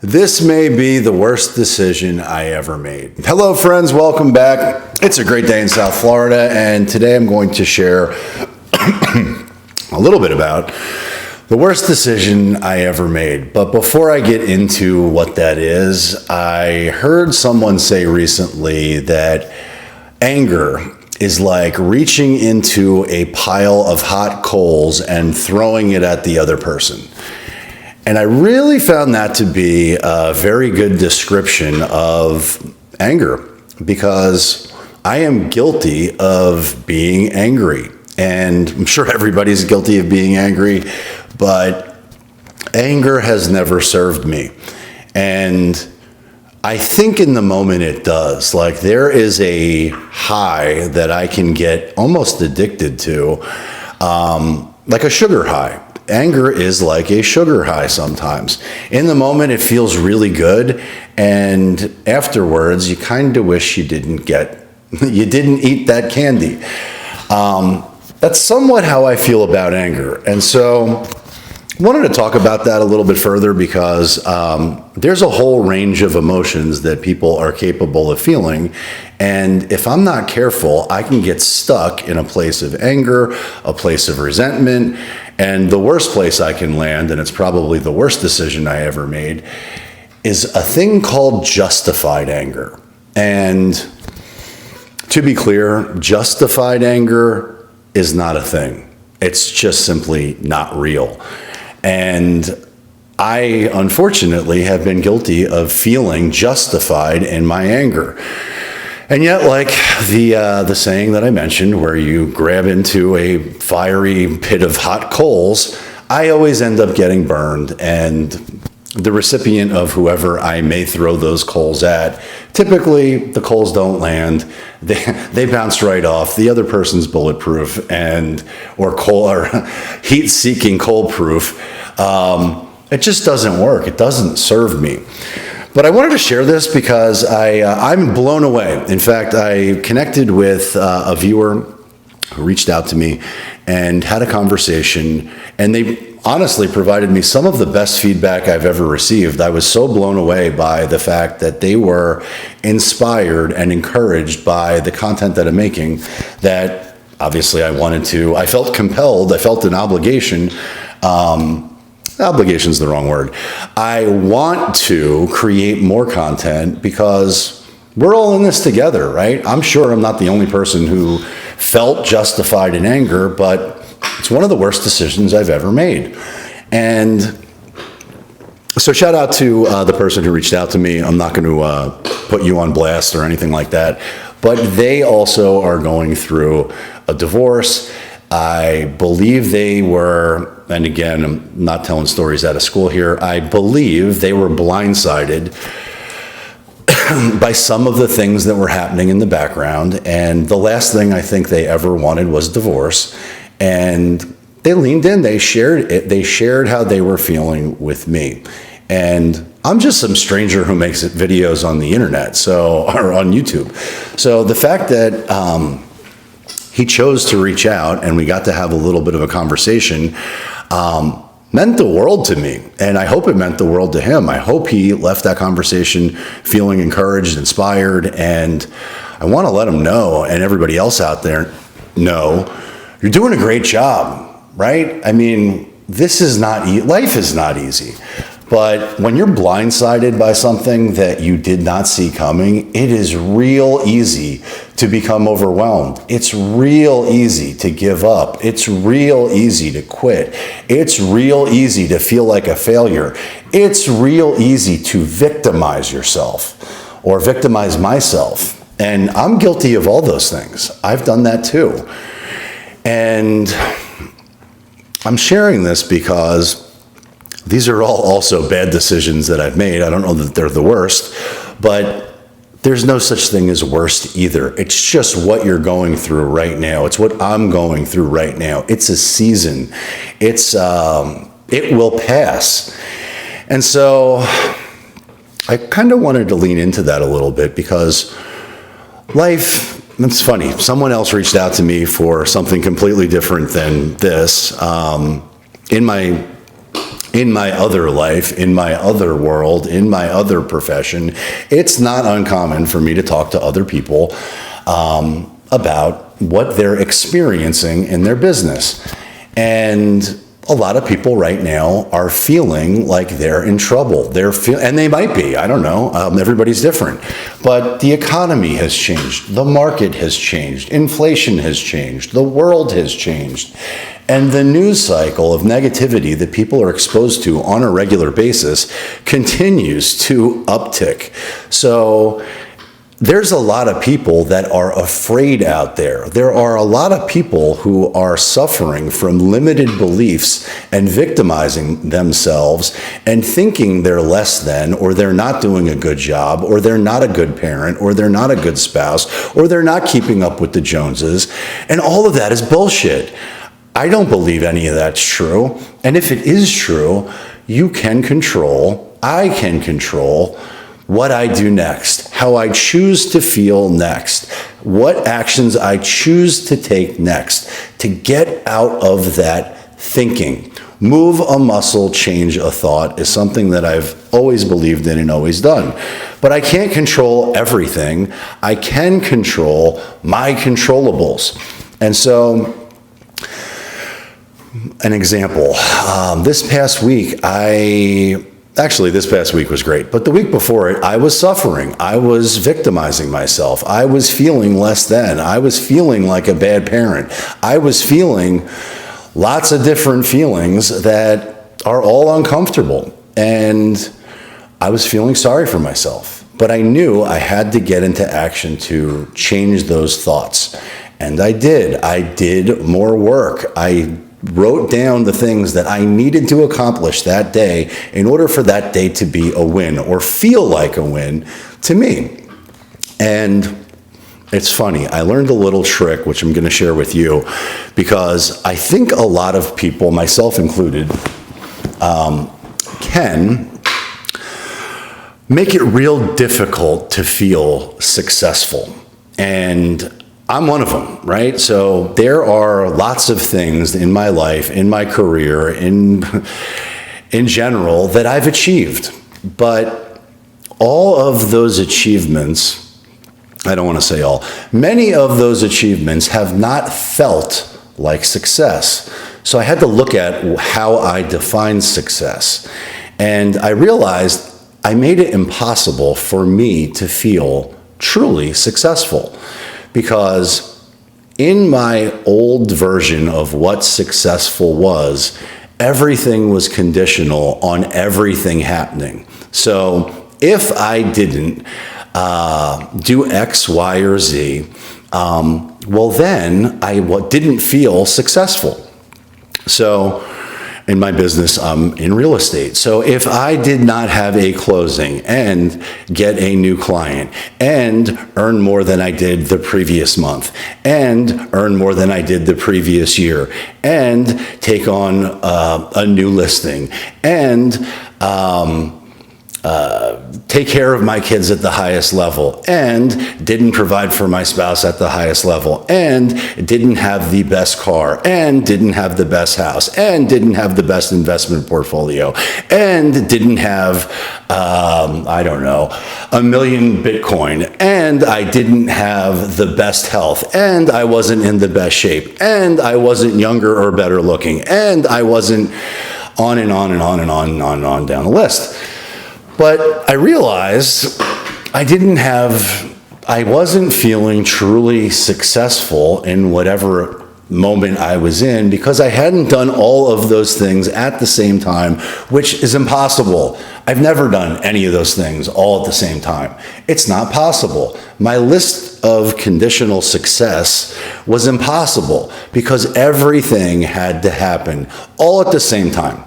This may be the worst decision I ever made. Hello, friends. Welcome back. It's a great day in South Florida, and today I'm going to share a little bit about the worst decision I ever made. But before I get into what that is, I heard someone say recently that anger is like reaching into a pile of hot coals and throwing it at the other person. And I really found that to be a very good description of anger, because I am guilty of being angry. And I'm sure everybody's guilty of being angry, but anger has never served me. And I think in the moment it does. Like, there is a high that I can get almost addicted to, like a sugar high. Anger is like a sugar high sometimes. In the moment, it feels really good, and afterwards, you kind of wish you didn't eat that candy. That's somewhat how I feel about anger. And so I wanted to talk about that a little bit further, because there's a whole range of emotions that people are capable of feeling. And if I'm not careful, I can get stuck in a place of anger, a place of resentment. And the worst place I can land, and it's probably the worst decision I ever made, is a thing called justified anger. And to be clear, justified anger is not a thing. It's just simply not real. And I, unfortunately, have been guilty of feeling justified in my anger. And yet, like the saying that I mentioned, where you grab into a fiery pit of hot coals, I always end up getting burned. And the recipient of whoever I may throw those coals at, typically the coals don't land. They bounce right off. The other person's bulletproof or heat-seeking coal-proof. It just doesn't work. It doesn't serve me. But I wanted to share this because I'm blown away. In fact, I connected with a viewer who reached out to me and had a conversation, and they honestly provided me some of the best feedback I've ever received. I was so blown away by the fact that they were inspired and encouraged by the content that I'm making, that obviously I felt compelled, I felt an obligation. Obligation's the wrong word. I want to create more content because we're all in this together, right? I'm sure I'm not the only person who felt justified in anger, but it's one of the worst decisions I've ever made. And so shout out to the person who reached out to me. I'm not going to put you on blast or anything like that, but they also are going through a divorce. I believe they were, and again, I'm not telling stories out of school here, I believe they were blindsided by some of the things that were happening in the background. And the last thing I think they ever wanted was divorce. And they leaned in, they shared it, they shared how they were feeling with me. And I'm just some stranger who makes videos on the internet, or on YouTube. So the fact that he chose to reach out and we got to have a little bit of a conversation meant the world to me. And I hope it meant the world to him. I hope he left that conversation feeling encouraged, inspired, and I want to let him know, and everybody else out there know, you're doing a great job, right? I mean, life is not easy. But when you're blindsided by something that you did not see coming, it is real easy to become overwhelmed. It's real easy to give up. It's real easy to quit. It's real easy to feel like a failure. It's real easy to victimize yourself or victimize myself. And I'm guilty of all those things. I've done that too. And I'm sharing this because these are all also bad decisions that I've made. I don't know that they're the worst, but there's no such thing as worst either. It's just what you're going through right now. It's what I'm going through right now. It's a season. It will pass. And so I kind of wanted to lean into that a little bit, because life, it's funny, someone else reached out to me for something completely different than this. In my in my other life, in my other world, in my other profession, it's not uncommon for me to talk to other people about what they're experiencing in their business. And a lot of people right now are feeling like they're in trouble. And they might be, I don't know, everybody's different. But the economy has changed, the market has changed, inflation has changed, the world has changed. And the news cycle of negativity that people are exposed to on a regular basis continues to uptick. So there's a lot of people that are afraid out there. There are a lot of people who are suffering from limited beliefs and victimizing themselves and thinking they're less than, or they're not doing a good job, or they're not a good parent, or they're not a good spouse, or they're not keeping up with the Joneses. And all of that is bullshit. I don't believe any of that's true. And if it is true, I can control what I do next, how I choose to feel next, what actions I choose to take next to get out of that thinking. Move a muscle, change a thought is something that I've always believed in and always done. But I can't control everything. I can control my controllables. And so, an example, this past week was great, but the week before it, I was suffering. I was victimizing myself. I was feeling less than. I was feeling like a bad parent. I was feeling lots of different feelings that are all uncomfortable. And I was feeling sorry for myself. But I knew I had to get into action to change those thoughts. And I did. I did more work. I wrote down the things that I needed to accomplish that day in order for that day to be a win or feel like a win to me. And it's funny, I learned a little trick, which I'm going to share with you, because I think a lot of people, myself included, can make it real difficult to feel successful. And I'm one of them, right? So there are lots of things in my life, in my career, in general that I've achieved. But all of those achievements, I don't want to say all, many of those achievements have not felt like success. So I had to look at how I define success. And I realized I made it impossible for me to feel truly successful. Because in my old version of what successful was, everything was conditional on everything happening. So if I didn't do X, Y, or Z, well then I didn't feel successful. So in my business, I'm in real estate. So if I did not have a closing and get a new client and earn more than I did the previous month and earn more than I did the previous year and take on a new listing and take care of my kids at the highest level and didn't provide for my spouse at the highest level and didn't have the best car and didn't have the best house and didn't have the best investment portfolio and didn't have, I don't know, 1 million Bitcoin and I didn't have the best health and I wasn't in the best shape and I wasn't younger or better looking and I wasn't on and on and on and on and on and on down the list. But I realized I wasn't feeling truly successful in whatever moment I was in because I hadn't done all of those things at the same time, which is impossible. I've never done any of those things all at the same time. It's not possible. My list of conditional success was impossible because everything had to happen all at the same time.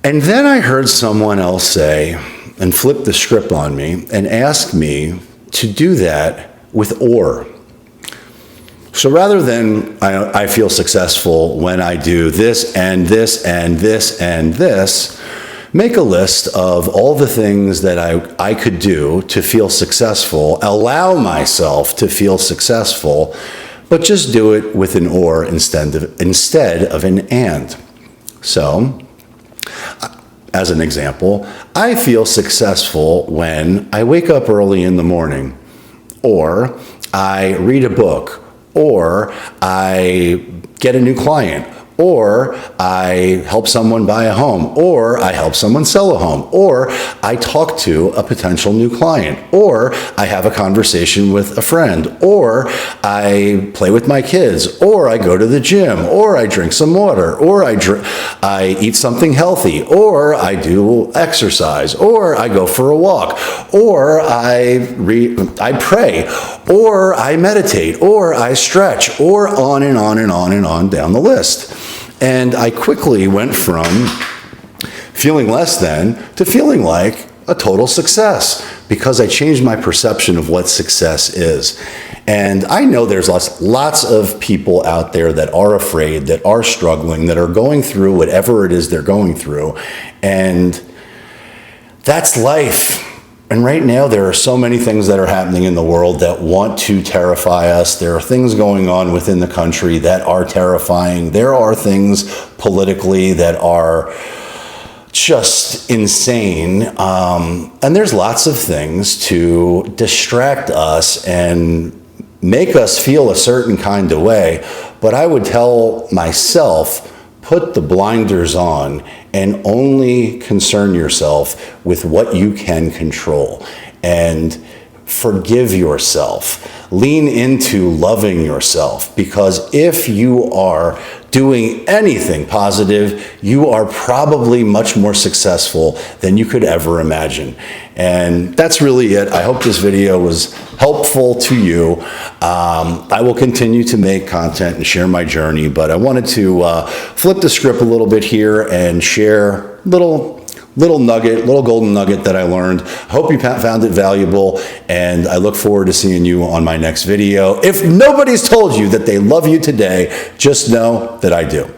And then I heard someone else say, and flip the script on me, and ask me to do that with or. So rather than I feel successful when I do this and this and this and this, make a list of all the things that I could do to feel successful, allow myself to feel successful, but just do it with an or instead of an and. So, as an example, I feel successful when I wake up early in the morning, or I read a book, or I get a new client, or I help someone buy a home, or I help someone sell a home, or I talk to a potential new client, or I have a conversation with a friend, or I play with my kids, or I go to the gym, or I drink some water, or I eat something healthy, or I do exercise, or I go for a walk, or I pray, or I meditate, or I stretch, or on and on and on and on down the list. And I quickly went from feeling less than to feeling like a total success because I changed my perception of what success is. And I know there's lots of people out there that are afraid, that are struggling, that are going through whatever it is they're going through. And that's life. And right now, there are so many things that are happening in the world that want to terrify us. There are things going on within the country that are terrifying. There are things politically that are just insane. And there's lots of things to distract us and make us feel a certain kind of way. But I would tell myself, put the blinders on and only concern yourself with what you can control and forgive yourself. Lean into loving yourself, because if you are doing anything positive, you are probably much more successful than you could ever imagine. And that's really it. I hope this video was helpful to you. I will continue to make content and share my journey, but I wanted to flip the script a little bit here and share little golden nugget that I learned. Hope you found it valuable, and I look forward to seeing you on my next video. If nobody's told you that they love you today, just know that I do.